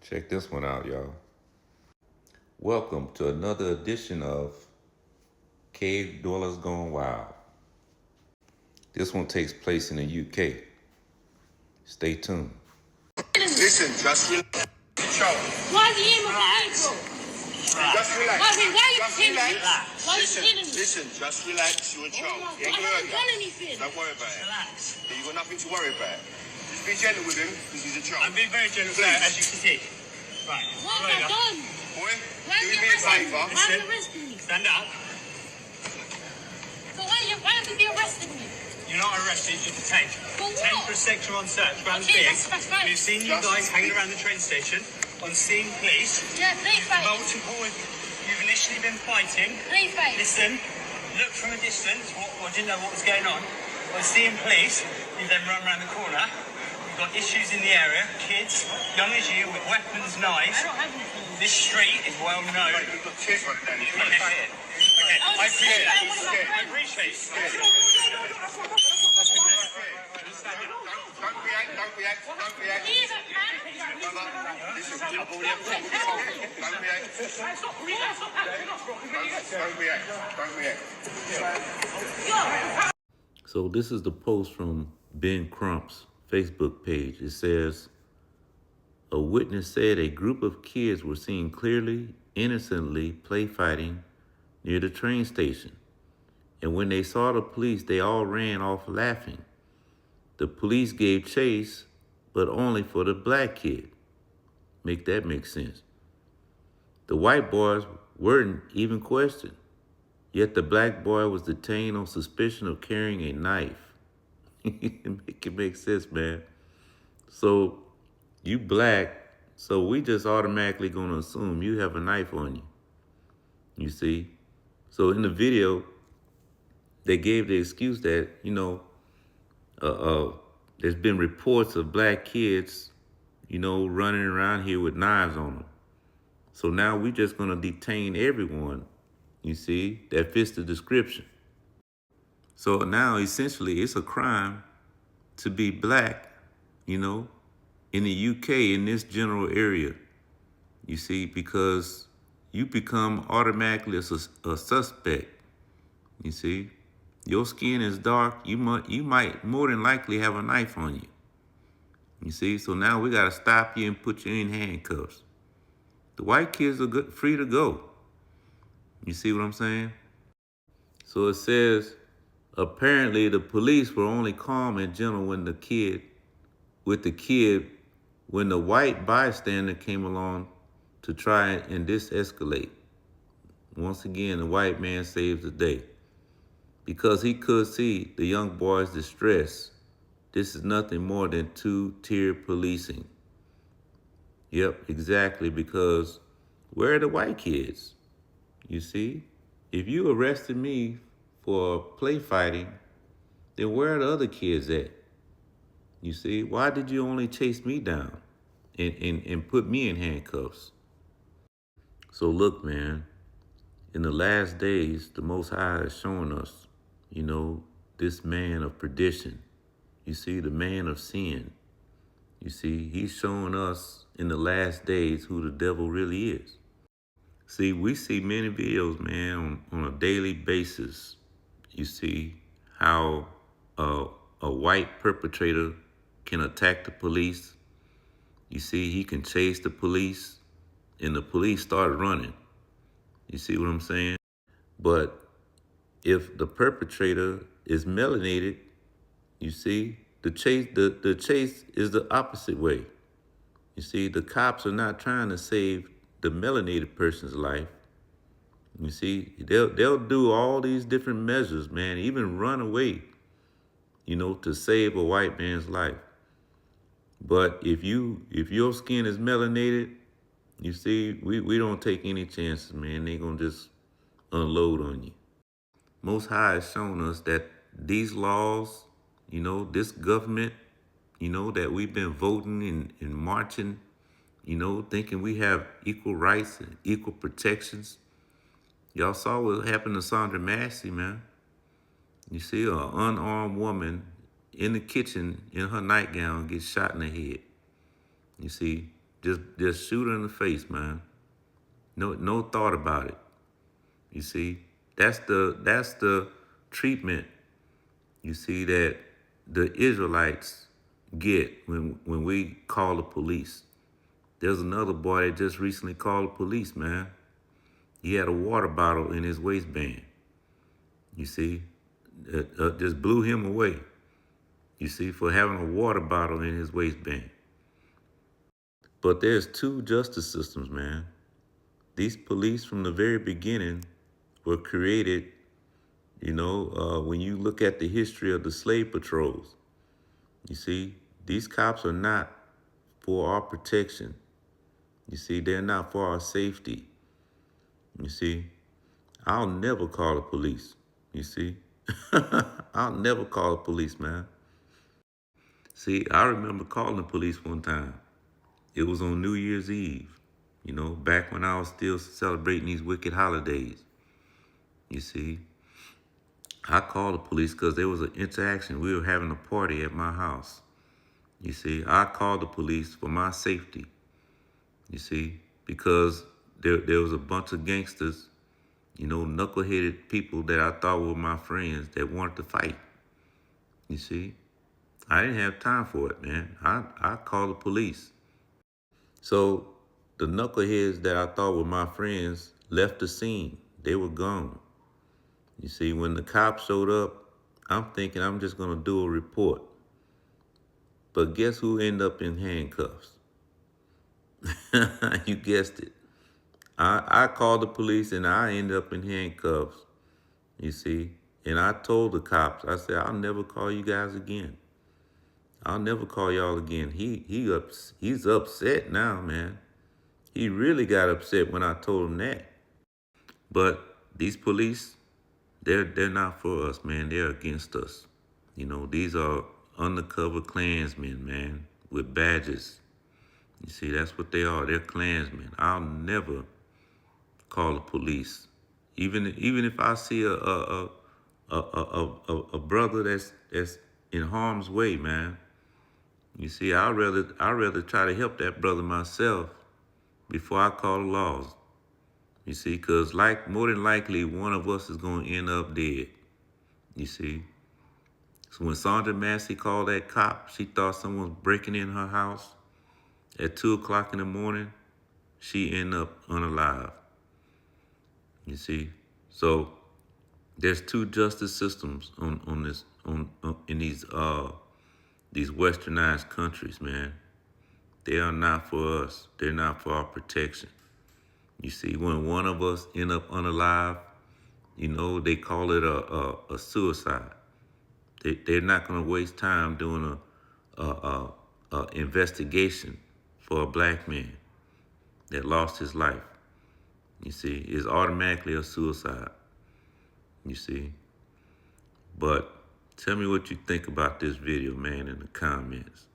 Check this one out, y'all. Welcome to another edition of Cave Dwellers Gone Wild. This one takes place in the UK. Stay tuned. Listen, just relax. Why is he in my vehicle? Just relax. Why are you Just hitting me? relax. Why are you hitting me? Listen, just relax. You're a child. Oh my He ain't God, I gonna hurt haven't done you. anything. Don't worry about it. Relax. You got nothing to worry about. Just be gentle with him because he's a child. I'm being very gentle, sir, as you can see. Right. What Slow have I down. done? Boy, Why do are you me a arresting me? favour. Why are you arresting me? Stand up. So why have you arrested me? You're not arrested, you're detained. For what? Detained for a sexual on search. Grounds Okay, being, that's fine. we've seen you guys hanging around the train station on seeing police. Yeah, play fight. Multiple, you've initially been fighting. Play fight. Listen, look from a distance, didn't know what was going on. On seeing police, you then run around the corner. You've got issues in the area, kids, young as you, with weapons, knives. I don't have anything. This street is well known. You've got tears running down your Okay, face. I appreciate that. One of my I friends. appreciate it. Don't react. Don't react. Leave it, man. Brother, listen, I've already had a Don't react. Don't react. So this is the post from Ben Crump's Facebook page. It says, a witness said a group of kids were seen clearly, innocently play fighting near the train station. And when they saw the police, they all ran off laughing. The police gave chase, but only for the black kid. Make that make sense. The white boys weren't even questioned. Yet the black boy was detained on suspicion of carrying a knife. Make it make sense, man. So you black, so we just automatically gonna assume you have a knife on you. You see? So in the video, they gave the excuse that, there's been reports of black kids, running around here with knives on them. So now we just gonna detain everyone, you see, that fits the description. So now essentially it's a crime to be black, in the UK, in this general area, you see, because you become automatically a suspect, you see. Your skin is dark, you might more than likely have a knife on you, you see. So now we gotta stop you and put you in handcuffs. The white kids are free to go. You see what I'm saying? So it says, apparently the police were only calm and gentle when the white bystander came along to try and de-escalate. Once again, the white man saves the day. Because he could see the young boy's distress. This is nothing more than two-tier policing. Yep, exactly, because where are the white kids? You see? If you arrested me for play fighting, then where are the other kids at? You see? Why did you only chase me down and put me in handcuffs? So look, man, in the last days, the Most High has shown us, this man of perdition. You see, the man of sin. You see, he's showing us in the last days who the devil really is. See, we see many videos, man, on a daily basis. You see how a white perpetrator can attack the police. You see, he can chase the police and the police start running. You see what I'm saying? But if the perpetrator is melanated, you see, the chase is the opposite way. You see, the cops are not trying to save the melanated person's life. You see, they'll do all these different measures, man, even run away, to save a white man's life. But if your skin is melanated, you see, we don't take any chances, man. They gonna just unload on you. Most High has shown us that these laws, this government, that we've been voting and marching, thinking we have equal rights and equal protections. Y'all saw what happened to Sandra Massey, man. You see, an unarmed woman in the kitchen in her nightgown gets shot in the head. You see, Just shoot her in the face, man. No thought about it. You see, that's the treatment. You see that the Israelites get when we call the police. There's another boy that just recently called the police, man. He had a water bottle in his waistband. You see, just blew him away. You see, for having a water bottle in his waistband. But there's two justice systems, man. These police from the very beginning were created, when you look at the history of the slave patrols, you see, these cops are not for our protection. You see, they're not for our safety. You see, I'll never call the police. You see, I'll never call the police, man. See, I remember calling the police one time. It was on New Year's Eve, back when I was still celebrating these wicked holidays. You see, I called the police because there was an interaction. We were having a party at my house. You see, I called the police for my safety. You see, because there was a bunch of gangsters, knuckleheaded people that I thought were my friends that wanted to fight. You see, I didn't have time for it, man. I called the police. So the knuckleheads that I thought were my friends left the scene. They were gone. You see, when the cops showed up, I'm thinking I'm just going to do a report. But guess who ended up in handcuffs? You guessed it. I called the police and I ended up in handcuffs, you see. And I told the cops, I said, I'll never call you guys again. I'll never call y'all again. He's upset now, man. He really got upset when I told him that. But these police, they're not for us, man. They're against us. These are undercover Klansmen, man, with badges. You see, that's what they are. They're Klansmen. I'll never call the police, even if I see a brother that's in harm's way, man. You see, I'd rather try to help that brother myself before I call the laws. You see, because more than likely one of us is going to end up dead. You see. So when Sandra Massey called that cop, she thought someone was breaking in her house at 2 o'clock in the morning. She ended up unalive. You see. So there's two justice systems in these westernized countries, man. They are not for us. They're not for our protection. You see, when one of us end up unalive, they call it a suicide. They're not going to waste time doing a investigation for a black man that lost his life. You see, it's automatically a suicide. You see. But tell me what you think about this video, man, in the comments.